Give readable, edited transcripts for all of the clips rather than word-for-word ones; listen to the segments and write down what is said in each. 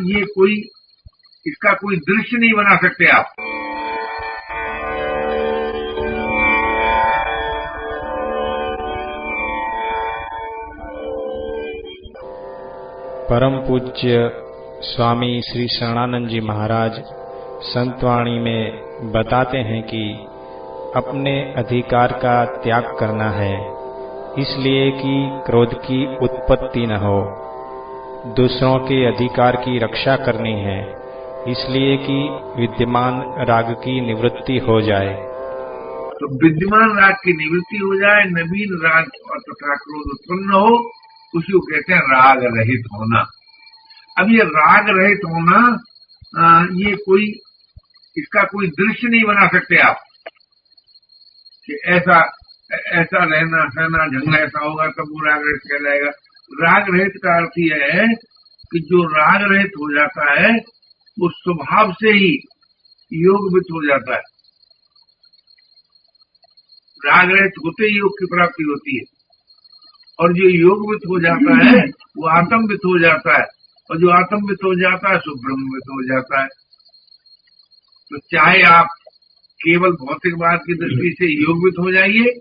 ये कोई इसका कोई दृश्य नहीं बना सकते आप। परम पूज्य स्वामी श्री शरणानंद जी महाराज संतवाणी में बताते हैं कि अपने अधिकार का त्याग करना है, इसलिए कि क्रोध की उत्पत्ति न हो। दूसरों के अधिकार की रक्षा करनी है, इसलिए कि विद्यमान राग की निवृत्ति हो जाए। तो विद्यमान राग की निवृत्ति हो जाए, नवीन राग और तथा क्रोध उत्पन्न हो, उसी को कहते हैं राग रहित होना। अब ये राग रहित होना, ये कोई इसका कोई दृश्य नहीं बना सकते आप कि ऐसा ऐसा रहना सहना झगड़ा ऐसा होगा तब वो राग रहित कहलाएगा। राग रहित का अर्थ यह है कि जो राग रहित हो जाता है वो स्वभाव से ही योगवित हो जाता है। राग रहित होते ही योग की प्राप्ति होती है, और जो योगवित हो जाता है वो आत्मवित हो जाता है, और जो आत्मवित हो जाता है सो ब्रह्मवित हो जाता है। तो चाहे आप केवल भौतिकवाद की दृष्टि से योगवित हो जाइए,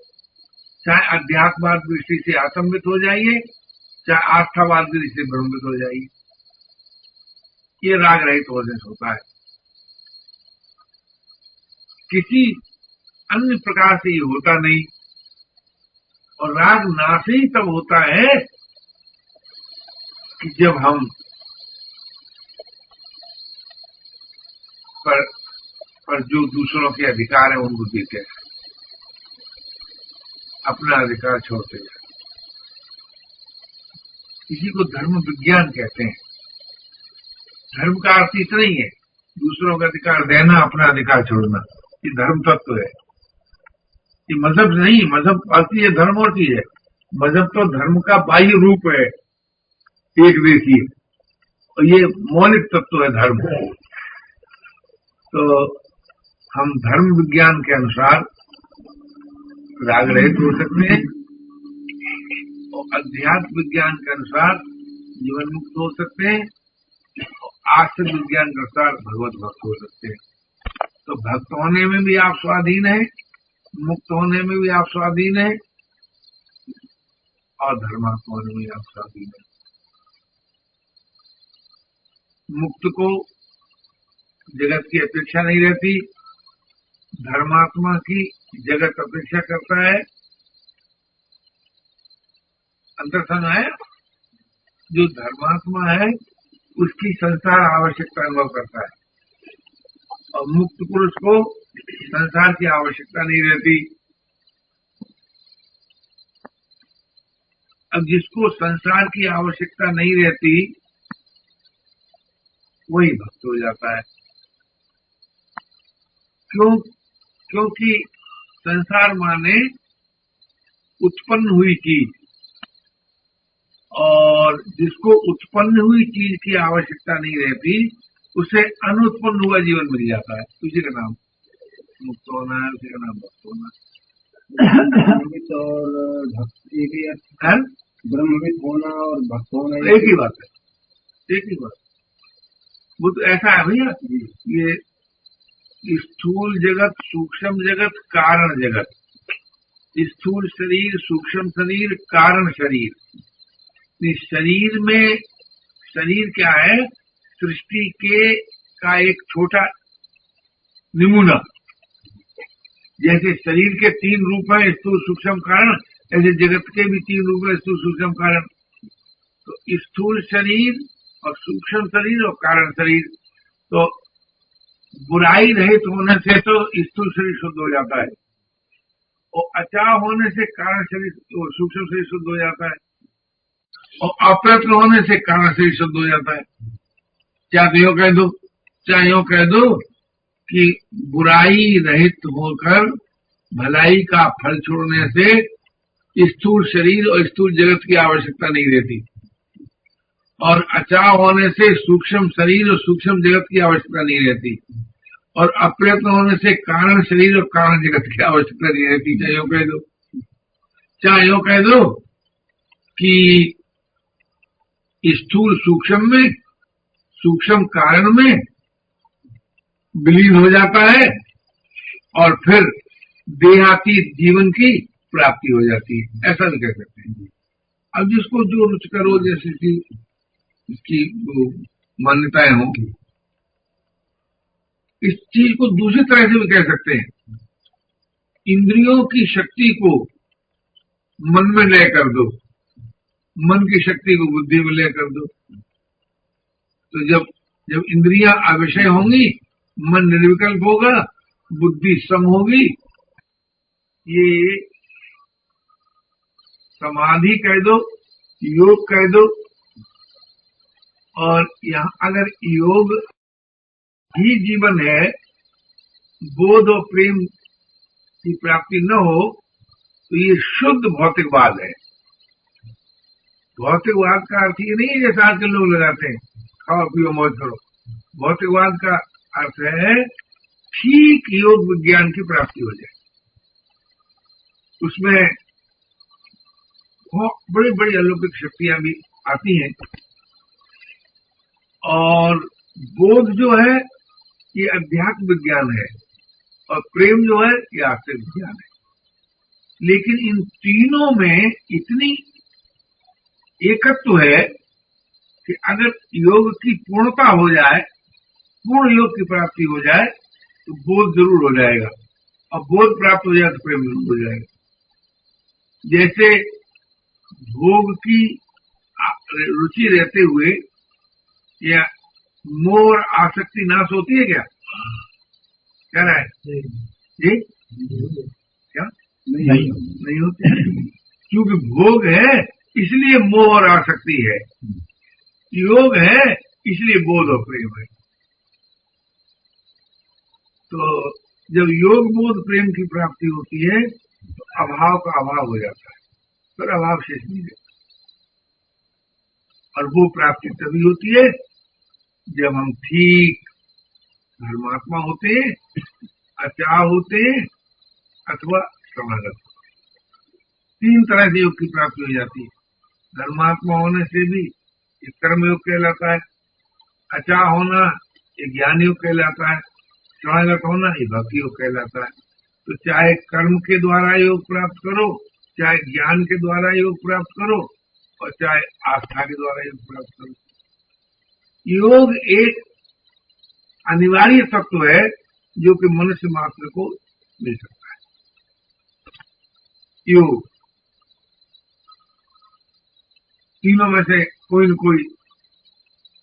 चाहे अध्यात्मवाद की दृष्टि से आत्मवित हो जाइए, चाहे आस्थावाद की दृष्टि से ब्रह्मवित हो जाइए, ये राग रहित होने से होता है। किसी अन्य प्रकार से ये होता नहीं। और राग नाश ही तब होता है कि जब हम पर जो दूसरों के अधिकार है उनको देते हैं, अपना अधिकार छोड़ते हैं। इसी को धर्म विज्ञान कहते हैं। धर्म का अर्थ इतना ही है, दूसरों का अधिकार देना, अपना अधिकार छोड़ना। ये धर्म तत्व है, ये मजहब नहीं। मजहब अर्थ ये धर्म और चीज है। मजहब तो धर्म का बाह्य रूप है, एक देखिए, और ये मौलिक तत्व है धर्म। तो हम धर्म विज्ञान के अनुसार राग रहित हो सकते हैं, और अध्यात्म विज्ञान के अनुसार जीवन मुक्त हो सकते हैं, और आस्तिक विज्ञान के अनुसार भगवत भक्त हो सकते हैं। तो भक्त होने में भी आप स्वाधीन है, मुक्त होने में भी आप स्वाधीन है, और धर्मात्मा होने में आप स्वाधीन है। मुक्त को जगत की अपेक्षा नहीं रहती, धर्मात्मा की जगत अपेक्षा करता है। अंतर समझ है? जो धर्मात्मा है उसकी संसार आवश्यकता अनुभव करता है, और मुक्त पुरुष को संसार की आवश्यकता नहीं रहती। अब जिसको संसार की आवश्यकता नहीं रहती वही भक्त हो जाता है। क्योंकि संसार माने उत्पन्न हुई चीज, और जिसको उत्पन्न हुई चीज की आवश्यकता नहीं रहती उसे अनुत्पन्न हुआ जीवन मिल जाता है। उसी का नाम मुक्त होना है, उसी का नाम भक्त होना है। और भक्त एक ही है, ब्रह्मविद होना और भक्त होना एक ही बात है, एक ही बात। वो तो ऐसा है भैया, ये स्थूल जगत, सूक्ष्म जगत, कारण जगत। स्थूल शरीर, सूक्ष्म शरीर, कारण शरीर। इस शरीर में, शरीर क्या है? सृष्टि का एक छोटा नमूना। जैसे शरीर के 3 रूप है, स्थूल सूक्ष्म कारण, ऐसे जगत के भी 3 रूप है, स्थूल सूक्ष्म कारण। तो स्थूल शरीर और सूक्ष्म शरीर और कारण शरीर। तो बुराई रहित होने से तो स्थूल शरीर शुद्ध हो जाता है, और अचाह होने से कारण शरीर, सूक्ष्म शरीर शुद्ध हो जाता है, और अप्रयत्न होने से कारण शरीर शुद्ध हो जाता है। चाहे यूं कह दो कि बुराई रहित होकर भलाई का फल छोड़ने से स्थूल शरीर और स्थूल जगत की आवश्यकता नहीं रहती, और अचाह होने से सूक्ष्म शरीर और सूक्ष्म जगत की आवश्यकता नहीं रहती, और अप्रयत्न होने से कारण शरीर और कारण जगत की आवश्यकता नहीं रहती। चाहे यूं कह दो कि स्थूल सूक्ष्म में, सूक्ष्म कारण में विलीन हो जाता है और फिर देहातीत जीवन की प्राप्ति हो जाती है, ऐसा भी कह सकते हैं। अब जिसको जो रुच करो, जैसे कि इसकी मान्यताएं हो, इस चीज को दूसरी तरह से भी कह सकते हैं। इंद्रियों की शक्ति को मन में लय कर दो, मन की शक्ति को बुद्धि में लय कर दो, तो जब इंद्रियां अविषय होंगी, मन निर्विकल्प होगा, बुद्धि सम होगी। ये समाधि कह दो, योग कह दो। और यहां अगर योग ही जीवन है, बोध और प्रेम की प्राप्ति न हो, तो ये शुद्ध भौतिकवाद है। भौतिकवाद का अर्थ ये नहीं है जैसे आज के लोग लगाते हैं, खाओ पियो मौज करो। भौतिकवाद का अर्थ है ठीक योग विज्ञान की प्राप्ति हो जाए, उसमें बहुत बड़ी बड़ी अलौकिक शक्तियां भी आती हैं। और बोध जो है ये अध्यात्म विज्ञान है, और प्रेम जो है ये आस्तिक विज्ञान है। लेकिन इन तीनों में इतनी एकत्व है कि अगर योग की पूर्णता हो जाए, पूर्ण योग की प्राप्ति हो जाए, तो बोध जरूर हो जाएगा, और बोध प्राप्त हो जाए तो प्रेम जरूर हो जाएगा। जैसे भोग की रुचि रहते हुए या मोह और आसक्ति नाश होती है क्या? क्या रहा है जी? क्या नहीं होती, क्योंकि भोग है इसलिए मोह और आसक्ति है, योग है इसलिए बोध और प्रेम है। तो जब योग बोध प्रेम की प्राप्ति होती है तो अभाव का अभाव हो जाता है, फिर अभाव शेष नहीं रहता। और वो प्राप्ति तभी होती है जब हम ठीक धर्मात्मा होते हैं, अचाह होते हैं, अथवा समागत। तीन तरह से योग की प्राप्ति हो जाती है। धर्मात्मा होने से भी ये कर्म योग कहलाता है, अचाह होना ये ज्ञान योग कहलाता है, समागत होना ये भक्ति योग कहलाता है। तो चाहे कर्म के द्वारा योग प्राप्त करो, चाहे ज्ञान के द्वारा योग प्राप्त करो, और चाहे आस्था के द्वारा योग प्राप्त करो, योग एक अनिवार्य तत्व है जो कि मनुष्य मात्र को मिल सकता है। योग तीनों में से कोई न कोई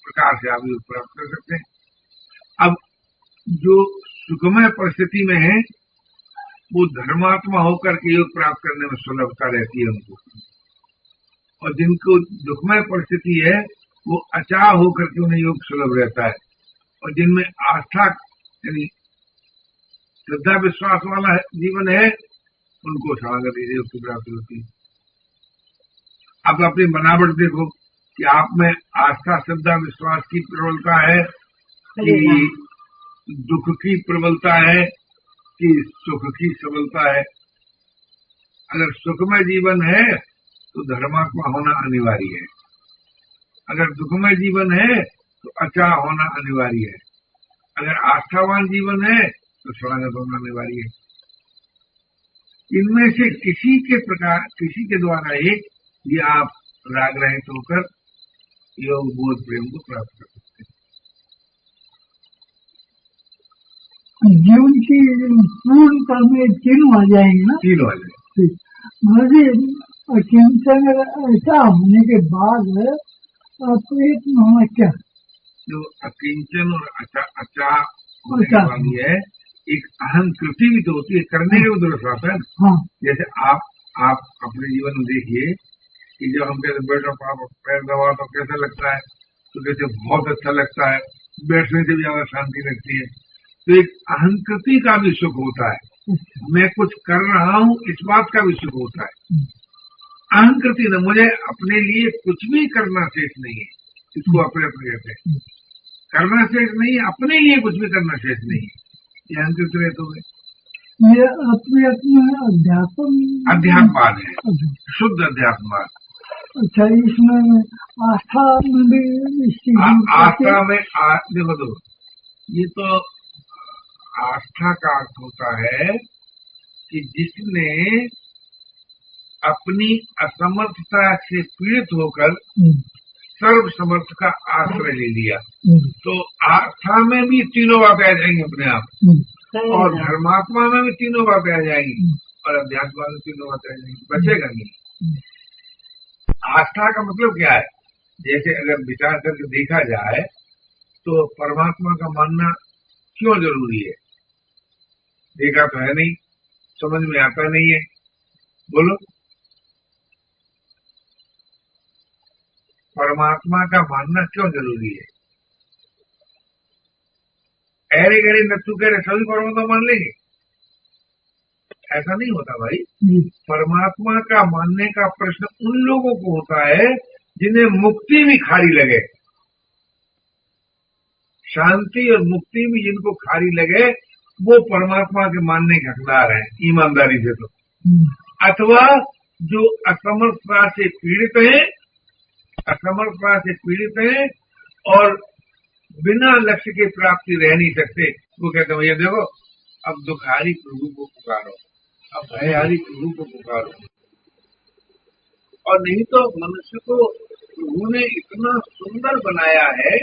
प्रकार से आप योग प्राप्त कर सकते हैं। अब जो सुखमय परिस्थिति में है वो धर्मात्मा होकर के योग प्राप्त करने में सुलभता रहती है उनको, और जिनको दुखमय परिस्थिति है वो अचाह होकर के उन्हें योग सुलभ रहता है। और जिनमें आस्था यानी श्रद्धा विश्वास वाला जीवन है उनको समागत योग की प्राप्ति होती है। अब अपनी बनावट देखो कि आप में आस्था श्रद्धा विश्वास की प्रबलता है कि दुख की प्रबलता है कि सुख की सबलता है। अगर सुखमय जीवन है तो धर्मात्मा होना अनिवार्य है, अगर दुखमय जीवन है तो अचाह होना अनिवार्य है, अगर आस्थावान जीवन है तो समागत होना अनिवार्य है। इनमें से किसी के द्वारा ये आप राग रहित होकर योग बोध प्रेम को प्राप्त कर सकते हैं। जीवन की पूर्णता में तीनों आ जाएंगे ना? तीनों आ जाएंगे। मुझे अकिंचन ऐसा होने के बाद प्रयत्न होना क्या? जो अकिंचन और अचाह होने वाली है, एक अहम कृति भी तो होती है, करने के भी दुरुस्त आता है। हाँ। जैसे आप अपने जीवन में देखिए कि जब हम कहते बैठो पाप पैर दबा तो कैसा लगता है, तो कहते बहुत अच्छा लगता है, बैठने से भी ज्यादा शांति लगती है। तो एक अहंकृति का भी सुख होता है, मैं कुछ कर रहा हूँ इस बात का भी सुख होता है। अहंकृति न, मुझे अपने लिए कुछ भी करना शेष नहीं है, इसको अपने कहते हैं। करना शेष नहीं है, अपने लिए कुछ भी करना शेष नहीं है, ये अहंकृति रहते हुए ये अपने अध्यात्मवाद है, शुद्ध अध्यात्मवाद। अच्छा, इसमें आस्था में भी इस चीज आस्था में देखो तो ये तो आस्था का अर्थ होता है कि जिसने अपनी असमर्थता से पीड़ित होकर सर्व समर्थ का आश्रय ले लिया, तो आस्था में भी तीनों बातें आ जाएंगी अपने आप, और धर्मात्मा में भी तीनों बातें आ जाएंगी, और अध्यात्म में तीनों बातें आ जाएंगी, बचेगा नहीं। आस्था का मतलब क्या है? जैसे अगर विचार करके देखा जाए तो परमात्मा का मानना क्यों जरूरी है? देखा तो है नहीं, समझ में आता नहीं है, बोलो। परमात्मा का मानना क्यों जरूरी है? अरे गरे नत्थु कह रहे सभी परमात्मा मान लेंगे, ऐसा नहीं होता भाई। परमात्मा का मानने का प्रश्न उन लोगों को होता है जिन्हें मुक्ति भी खारी लगे, शांति और मुक्ति भी जिनको खारी लगे वो परमात्मा के मानने के हकदार हैं ईमानदारी से। तो अथवा जो असमर्थता से पीड़ित हैं, असमर्थता से पीड़ित हैं और बिना लक्ष्य के प्राप्ति रह नहीं सकते, वो कहते हैं भैया देखो अब दुखारी प्रभु को पुकारो, अब भयहारी प्रभु को पुकारो। और नहीं तो मनुष्य को प्रभु ने इतना सुंदर बनाया है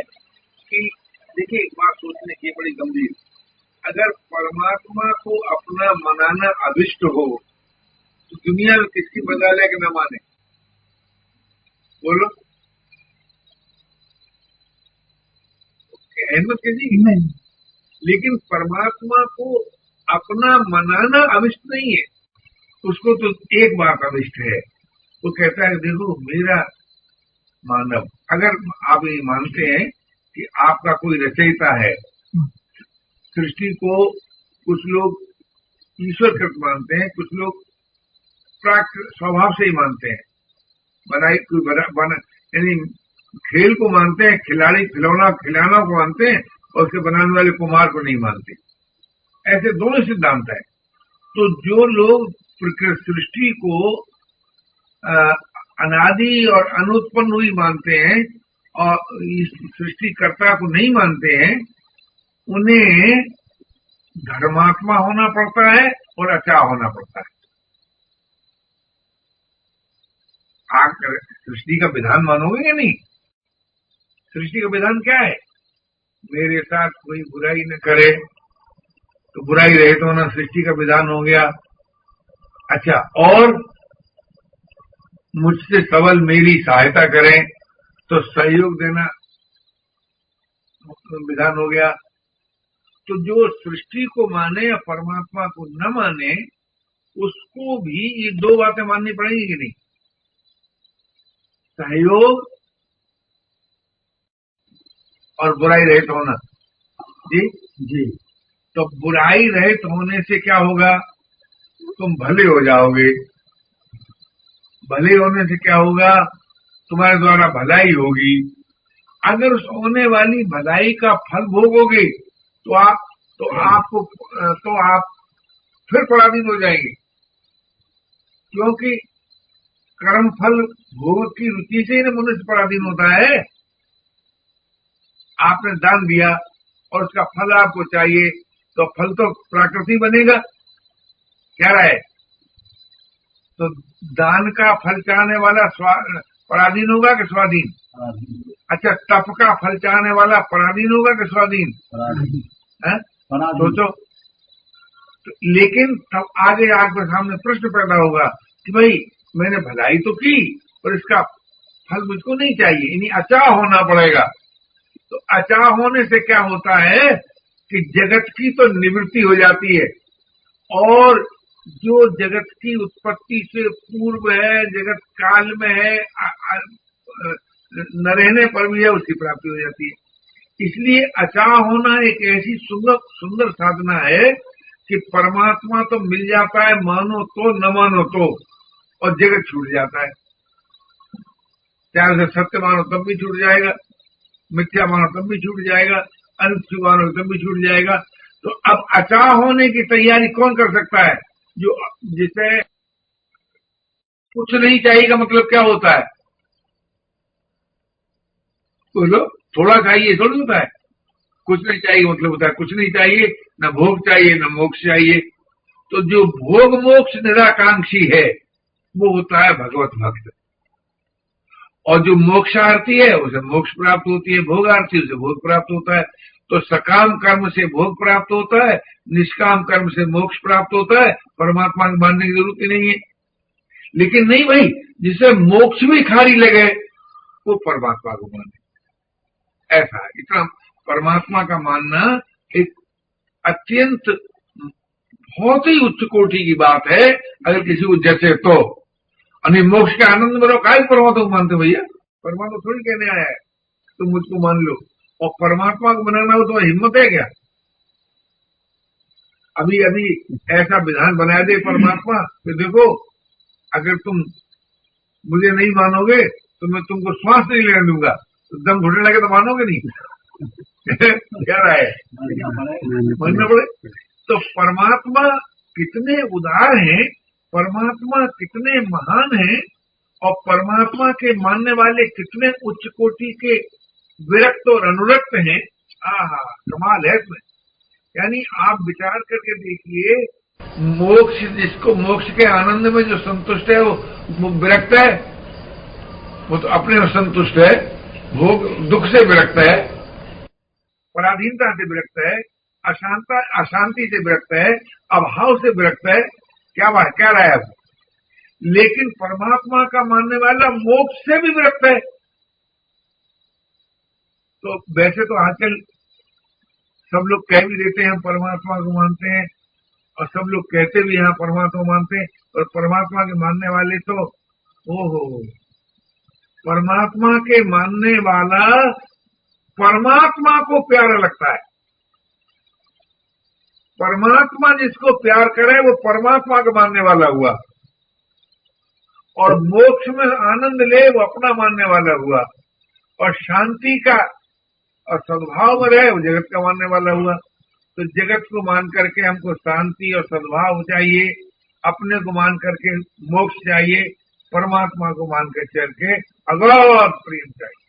कि देखिए एक बात सोचने की बड़ी गंभीर, अगर परमात्मा को अपना मनाना अभिष्ट हो तो दुनिया में किसकी बजा ले कि न माने, बोलो। अहमद किसी की नहीं, लेकिन परमात्मा को अपना मनाना अभिष्ट नहीं है, उसको तो एक बात अभिष्ट है, वो कहता है देखो मेरा मानव, अगर आप ये मानते हैं कि आपका कोई रचयिता है, सृष्टि को कुछ लोग ईश्वर कृत मानते हैं, कुछ लोग स्वभाव से ही मानते हैं, बनाई कोई यानी खेल को मानते हैं, खिलाड़ी खिलाना को मानते हैं और उसके बनाने वाले कुमार को नहीं मानते, ऐसे दोनों सिद्धांत है। तो जो लोग सृष्टि को अनादि और अनुत्पन्न हुई मानते हैं और इस सृष्टिकर्ता को नहीं मानते हैं, उन्हें धर्मात्मा होना पड़ता है और अचा होना पड़ता है। आप सृष्टि का विधान मानोगे या नहीं? सृष्टि का विधान क्या है? मेरे साथ कोई बुराई न करे, तो बुराई रहे तो ना, सृष्टि का विधान हो गया। अच्छा, और मुझसे सबल मेरी सहायता करें तो सहयोग देना विधान हो गया। तो जो सृष्टि को माने या परमात्मा को न माने, उसको भी ये दो बातें माननी पड़ेगी कि नहीं? सहयोग और बुराई रहित होना। जी जी। तो बुराई रहित होने से क्या होगा? तुम भले हो जाओगे, भले होने से क्या होगा? तुम्हारे द्वारा भलाई होगी। अगर उस होने वाली भलाई का फल भोगोगे तो आप फिर पराधीन हो जाएंगे, क्योंकि कर्म फल भोग की रुचि से ही न मनुष्य पराधीन होता है। आपने दान दिया और उसका फल आपको चाहिए, तो फल तो प्राकृतिक बनेगा, क्या राय? तो दान का फल चाहने वाला पराधीन होगा कि स्वाधीन? अच्छा, तप का फल चाहने वाला पराधीन होगा कि स्वाधीन? सोचो। तो लेकिन तब आगे आपके सामने प्रश्न पैदा होगा कि भाई मैंने भलाई तो की और इसका फल मुझको नहीं चाहिए, यानी अचाह होना पड़ेगा। तो अचाह होने से क्या होता है कि जगत की तो निवृत्ति हो जाती है, और जो जगत की उत्पत्ति से पूर्व है, जगत काल में है, न रहने पर भी है, उसकी प्राप्ति हो जाती है। इसलिए अचाह होना एक ऐसी सुंदर साधना है कि परमात्मा तो मिल जाता है, मानो तो न मानो तो, और जगत छूट जाता है। चाहे उसे सत्य मानो तब भी छूट जाएगा, मिथ्या मानो तब भी छूट जाएगा, अनित्य मानो तब भी छूट जाएगा। तो अब अचाह होने की तैयारी कौन कर सकता है? जो जिसे कुछ नहीं चाहिए का मतलब क्या होता है? बोलो थोड़ा चाहिए थोड़ी होता है, कुछ नहीं चाहिए मतलब होता है कुछ नहीं चाहिए, न भोग चाहिए न मोक्ष चाहिए। तो जो भोग मोक्ष निराकांक्षी है वो होता है भगवत भक्त, और जो मोक्षार्थी है उसे मोक्ष प्राप्त होती है, भोगार्थी उसे भोग प्राप्त होता है। तो सकाम कर्म से भोग प्राप्त होता है, निष्काम कर्म से मोक्ष प्राप्त होता है, परमात्मा को मानने की जरूरत ही नहीं है। लेकिन नहीं भाई, जिसे मोक्ष भी खारी लगे वो परमात्मा को माने, ऐसा है। इतना परमात्मा का मानना एक अत्यंत बहुत ही उच्च कोटि की बात है, अगर किसी को जचे तो। और मोक्ष के आनंद में काय परमात्मा को मानते भैया, परमात्मा थोड़ी कहने आया है तुम मुझको मान लो, और परमात्मा को मनाना हो तो हिम्मत है क्या? अभी अभी ऐसा विधान बना दे परमात्मा कि देखो अगर तुम मुझे नहीं मानोगे तो मैं तुमको श्वास नहीं लेने दूंगा, तो दम घुटने लगे तो मानोगे नहीं क्या राय है? मानना पड़े। तो परमात्मा कितने उदार हैं, परमात्मा कितने महान हैं, और परमात्मा के मानने वाले कितने उच्च कोटि के विरक्त और अनुरक्त हैं। आहा, कमाल है इसमें। यानी आप विचार करके देखिए, मोक्ष जिसको मोक्ष के आनंद में जो संतुष्ट है वो विरक्त है, वो तो अपने में संतुष्ट है, भोग दुख से विरक्त है, पराधीनता से विरक्त है, अशांति से विरक्त है, अभाव से विरक्त है। क्या बात क्या रहा है? लेकिन परमात्मा का मानने वाला मोक्ष से भी विरक्त है। तो वैसे तो आजकल सब लोग कह भी देते हैं परमात्मा को मानते हैं, और सब लोग कहते भी हैं परमात्मा मानते हैं, और परमात्मा के मानने वाले तो ओहो, परमात्मा के मानने वाला परमात्मा को प्यारा लगता है। परमात्मा जिसको प्यार करे वो परमात्मा का मानने वाला हुआ, और मोक्ष में आनंद ले वो अपना मानने वाला हुआ, और शांति का और सद्भाव में रहे वो जगत का मानने वाला हुआ। तो जगत को मान करके हमको शांति और सद्भाव चाहिए, अपने को मान करके मोक्ष चाहिए, परमात्मा को मान कर चल के अगाध प्रेम चाहिए।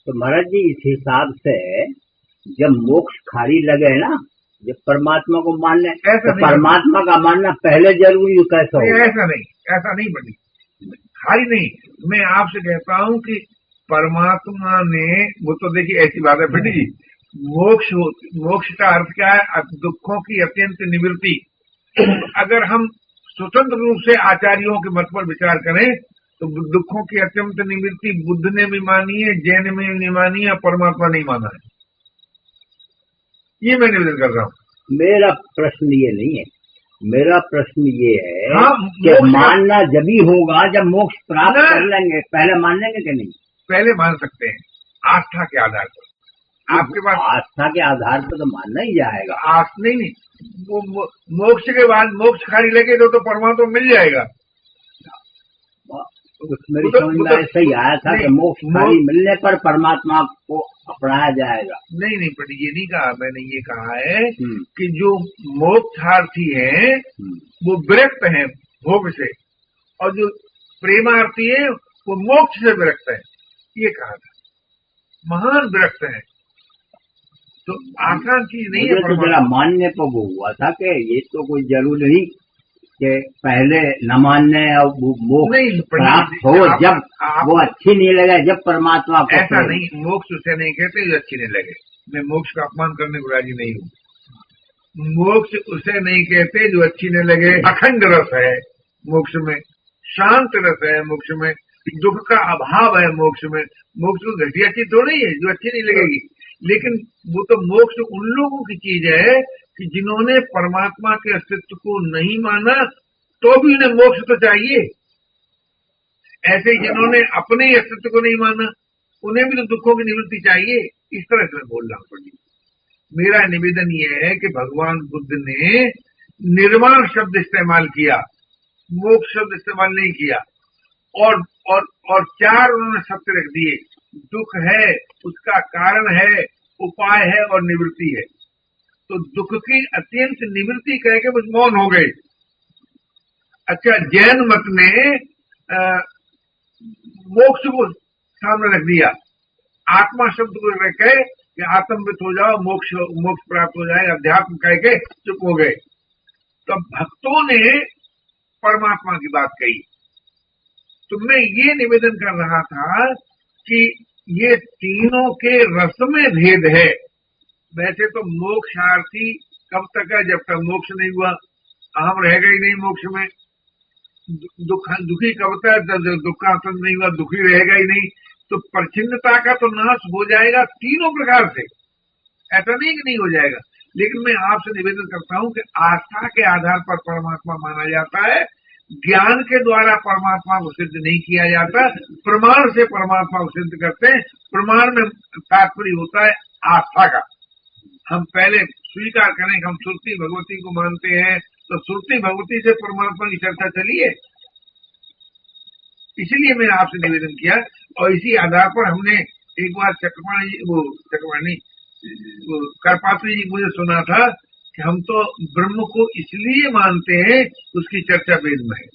तो महाराज जी इस हिसाब से जब मोक्ष खाली लगे ना, जब परमात्मा को मानने, तो परमात्मा का मानना पहले जरूरी कैसा हो? ऐसा नहीं बनी, खाली नहीं। मैं आपसे कहता हूं कि परमात्मा ने, वो तो देखिए ऐसी बात है पंडित जी, मोक्ष का अर्थ क्या है? दुखों की अत्यंत निवृत्ति। अगर हम स्वतंत्र रूप से आचार्यों के मत पर विचार करें तो दुखों की अत्यंत निवृत्ति बुद्ध ने भी मानी है, जैन में नहीं मानी है, परमात्मा नहीं माना है। ये मैं निवेदन कर रहा हूँ। मेरा प्रश्न ये नहीं है, मेरा प्रश्न ये है कि मानना जब ही होगा जब मोक्ष प्राप्त कर लेंगे, पहले मान लेंगे कि नहीं? पहले मान सकते हैं, आस्था के आधार पर। आपके पास आस्था के आधार पर तो मानना ही जाएगा। आस्था नहीं, वो मोक्ष के बाद मोक्ष खाली लगे तो परमात्मा मिल जाएगा। मेरी समझ में ऐसा ही आया था कि मोक्ष खाली मिलने पर परमात्मा को अपनाया जाएगा। नहीं पंडित, ये नहीं कहा मैंने, ये कहा है कि जो मोक्षार्थी हैं वो विरक्त हैं भोग से, और जो प्रेमार्थी है वो मोक्ष से विरक्त है, ये कहा था। महान विरक्त है, तो आसान चीज नहीं है। तो जरा मानने पर वो हुआ था कि ये तो कोई जरूरी नहीं कि पहले न मानने और मोक्ष प्राप्त हो, जब वो अच्छी नहीं लगे, जब परमात्मा को। ऐसा नहीं, मोक्ष उसे नहीं कहते जो अच्छी नहीं लगे। मैं मोक्ष का अपमान करने को राजी नहीं हूँ। मोक्ष उसे नहीं कहते जो अच्छी नहीं लगे। अखंड रस है मोक्ष में, शांत रस है मोक्ष में, दुख का अभाव है मोक्ष में। मोक्ष को घटिया चीज तो नहीं है जो अच्छी नहीं लगेगी, लेकिन वो तो मोक्ष उन लोगों की चीज है कि जिन्होंने परमात्मा के अस्तित्व को नहीं माना तो भी उन्हें मोक्ष तो चाहिए। ऐसे ही जिन्होंने अपने अस्तित्व को नहीं माना उन्हें भी तो दुखों की निवृत्ति चाहिए। इस तरह से मैं बोल रहा हूँ। मेरा निवेदन यह है कि भगवान बुद्ध ने निर्वाण शब्द इस्तेमाल किया, मोक्ष शब्द इस्तेमाल नहीं किया, और चार उन्होंने सत्य रख दिए। दुख है, उसका कारण है, उपाय है और निवृत्ति है। तो दुख की अत्यंत निवृत्ति कह के बस मौन हो गए। अच्छा, जैन मत ने मोक्ष को सामने रख दिया आत्मा शब्द को कहे कि आत्मवित हो जाओ, मोक्ष मोक्ष प्राप्त हो जाए, अध्यात्म कह के चुप हो गए। तो भक्तों ने परमात्मा की बात कही। तो मैं ये निवेदन कर रहा था कि ये तीनों के रस में भेद है। वैसे तो मोक्षार्थी कब तक है? जब तक मोक्ष नहीं हुआ, अहम रहेगा ही नहीं मोक्ष में। दुखी कब तक? जब दुखासन नहीं हुआ, दुखी रहेगा ही नहीं। तो परिच्छिन्नता का तो नाश हो जाएगा तीनों प्रकार से, ऐसा नहीं कि नहीं हो जाएगा। लेकिन मैं आपसे निवेदन करता हूं कि आस्था के आधार पर परमात्मा माना जाता है, ज्ञान के द्वारा परमात्मा को सिद्ध नहीं किया जाता। प्रमाण से परमात्मा को सिद्ध करते हैं। प्रमाण में तात्पर्य होता है आस्था का। हम पहले स्वीकार करें कि हम सुरती भगवती को मानते हैं, तो सुरती भगवती से परमात्मा की चर्चा चली है। इसलिए मैंने आपसे निवेदन किया, और इसी आधार पर हमने एक बार चक्रवाणी करपात्री जी मुझे सुना था कि हम तो ब्रह्म को इसलिए मानते हैं, उसकी चर्चा वेद में है।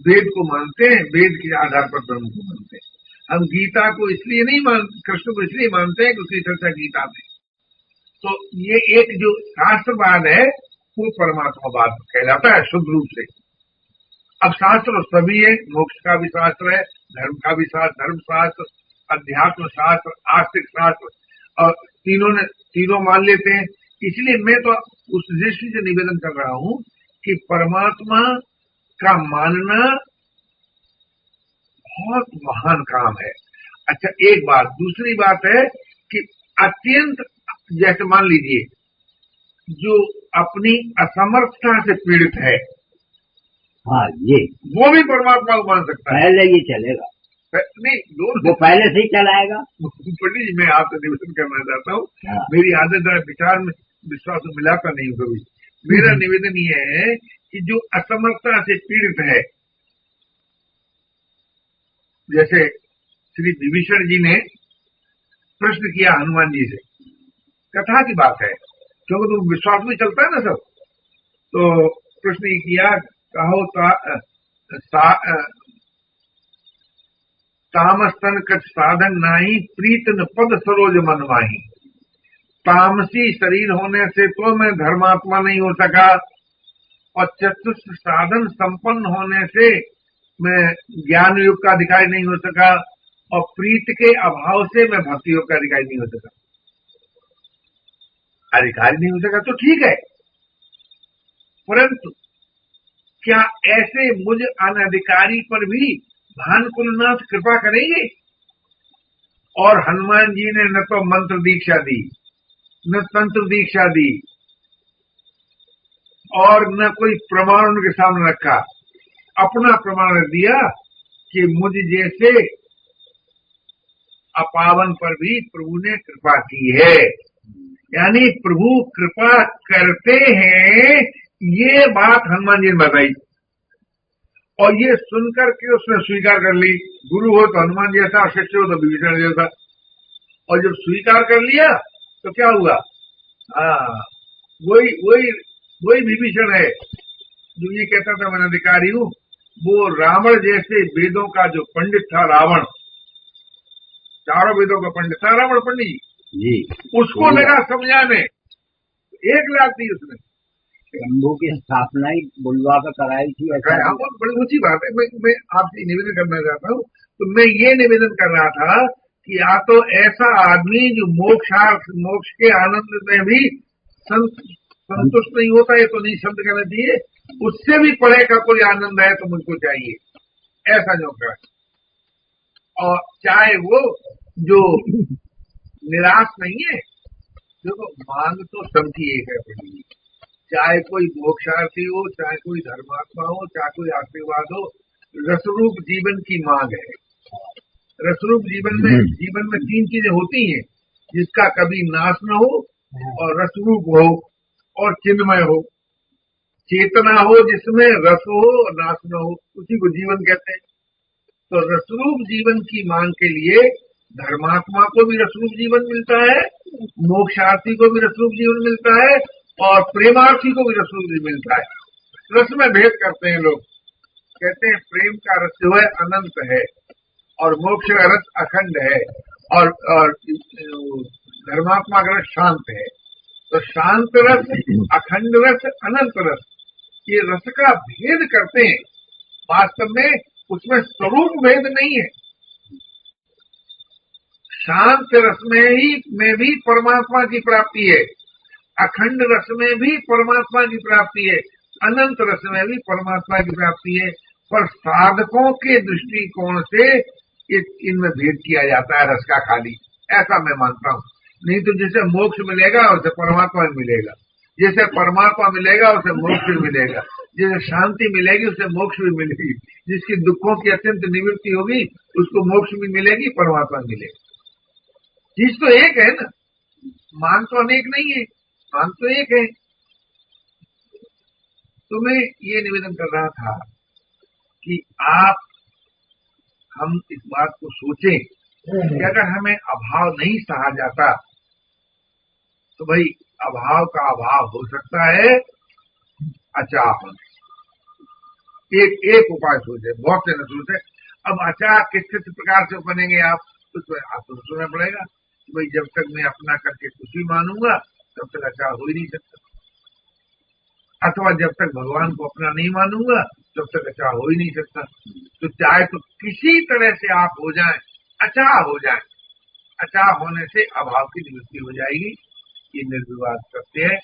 वेद को मानते हैं, वेद के आधार पर ब्रह्म को मानते हैं। हम गीता को इसलिए नहीं मानते, कृष्ण को इसलिए मानते हैं कि उसकी चर्चा गीता में। तो ये एक जो शास्त्रवाद है वो परमात्मावाद कहलाता है शुद्ध रूप से। अब शास्त्र सभी है, मोक्ष का भी शास्त्र है, धर्म का भी शास्त्र, धर्म शास्त्र, अध्यात्म शास्त्र, आस्तिक शास्त्र, और तीनों मान लेते हैं। इसलिए मैं तो उस दृष्टि से निवेदन कर रहा हूं कि परमात्मा का मानना बहुत महान काम है। अच्छा, एक बात। दूसरी बात है कि अत्यंत, जैसे मान लीजिए जो अपनी असमर्थता से पीड़ित है, हाँ, ये वो भी परमात्मा को मान सकता है। पहले ये चलेगा नहीं, वो पहले से ही चलाएगा। पंडित जी, मैं आपसे निवेदन करना चाहता हूँ, मेरी आदत है विचार में विश्वास में मिलाता नहीं हूँ कभी। मेरा निवेदन ये है कि जो असमर्थता से पीड़ित है, जैसे श्री विभीषण जी ने प्रश्न किया हनुमान जी से, कथा की बात है क्योंकि तुम विश्वास में चलता है ना सब। तो प्रश्न ये किया, कहो तामस्तन कछ साधन नाही, प्रीतन पद सरोज मन माही। तामसी शरीर होने से तो मैं धर्मात्मा नहीं हो सका, और चतुष्ट साधन संपन्न होने से मैं ज्ञान युग का अधिकारी नहीं हो सका, और प्रीत के अभाव से मैं भक्ति योग का अधिकारी नहीं हो सका। अधिकारी नहीं हो सका तो ठीक है, परंतु क्या ऐसे मुझ अनधिकारी पर भी भानुकुलनाथ कृपा करेंगे? और हनुमान जी ने न तो मंत्र दीक्षा दी, न तंत्र दीक्षा दी, और न कोई प्रमाण उनके सामने रखा। अपना प्रमाण दिया कि मुझ जैसे अपावन पर भी प्रभु ने कृपा की है। यानी प्रभु कृपा करते हैं, ये बात हनुमान जी ने बताई, और ये सुनकर के उसने स्वीकार कर ली। गुरु हो तो हनुमान जी ऐसा, शिष्य हो तो विभीषण जैसा। और जब स्वीकार कर लिया तो क्या हुआ? वही विभीषण है जो ये कहता था मैं अधिकारी हूं। वो रावण जैसे वेदों का जो पंडित था, रावण चारों वेदों का पंडित था रावण पंडित जी, उसको लगा समझाने, 1 लाख दी उसने। शंभू की स्थापना ही बुलवा कर कराई थी। बड़ी ऊंची बात है। मैं आपसे निवेदन करना चाहता हूँ। तो मैं ये निवेदन कर रहा था कि या तो ऐसा आदमी जो मोक्ष के आनंद में भी संतुष्ट नहीं होता है, तो नहीं शब्द कहना चाहिए, उससे भी परे का कोई आनंद है तो मुझको चाहिए, ऐसा जो कर। और चाहे वो जो निराश नहीं है, देखो मांग तो सबकी एक है, चाहे कोई मोक्षार्थी हो, चाहे कोई धर्मात्मा हो, चाहे कोई आशीर्वाद हो, रसरूप जीवन की मांग है। रसरूप जीवन में 3 चीजें होती हैं, जिसका कभी नाश न हो, और रसरूप हो, और चिन्मय हो। चेतना हो जिसमें रस हो और नाश न हो, उसी को जीवन कहते हैं। तो रसरूप जीवन की मांग के लिए धर्मात्मा को भी रसरूप जीवन मिलता है, मोक्षार्थी को भी रसरूप जीवन मिलता है, और प्रेमार्थी को भी रसरूप जीवन मिलता है। रस में भेद करते हैं लोग, कहते हैं प्रेम का रस जो है अनंत है, और मोक्ष का रस अखंड है और धर्मात्मा का रस शांत है। तो शांत रस, अखंड रस, अनंत रस, ये रस का भेद करते हैं। वास्तव में उसमें स्वरूप भेद नहीं है। शांत रस में भी परमात्मा की प्राप्ति है, अखंड रस में भी परमात्मा की प्राप्ति है, अनंत रस में भी परमात्मा की प्राप्ति है। पर साधकों के दृष्टिकोण से इनमें भेद किया जाता है रस का खाली, ऐसा मैं मानता हूँ। नहीं तो जैसे मोक्ष मिलेगा उसे परमात्मा मिलेगा, जैसे परमात्मा मिलेगा उसे मोक्ष भी मिलेगा, जैसे शांति मिलेगी उसे मोक्ष भी मिलेगी, जिसकी दुखों की अत्यंत निवृत्ति होगी उसको मोक्ष भी मिलेगी, परमात्मा मिलेगी। चीज तो एक है ना, मान तो अनेक नहीं है, मान तो एक है। तो मैं ये निवेदन कर रहा था कि हम इस बात को सोचें कि अगर हमें अभाव नहीं सहा जाता तो भाई अभाव का अभाव हो सकता है अचाह। एक उपाय सोचे, बहुत से न सोचे। अब अचाह किस प्रकार से बनेंगे आप, उसमें आपको सोचना पड़ेगा कि भाई जब तक मैं अपना करके कुछ ही मानूंगा तब तक अचाह हो ही नहीं सकता, अथवा जब तक भगवान को अपना नहीं मानूंगा तब तक अचाह हो ही नहीं सकता। तो चाहे तो किसी तरह से आप हो जाएं, अचाह हो जाएं, अचाह होने से अभाव की निवृत्ति हो जाएगी। ये निर्विवाद सत्य है।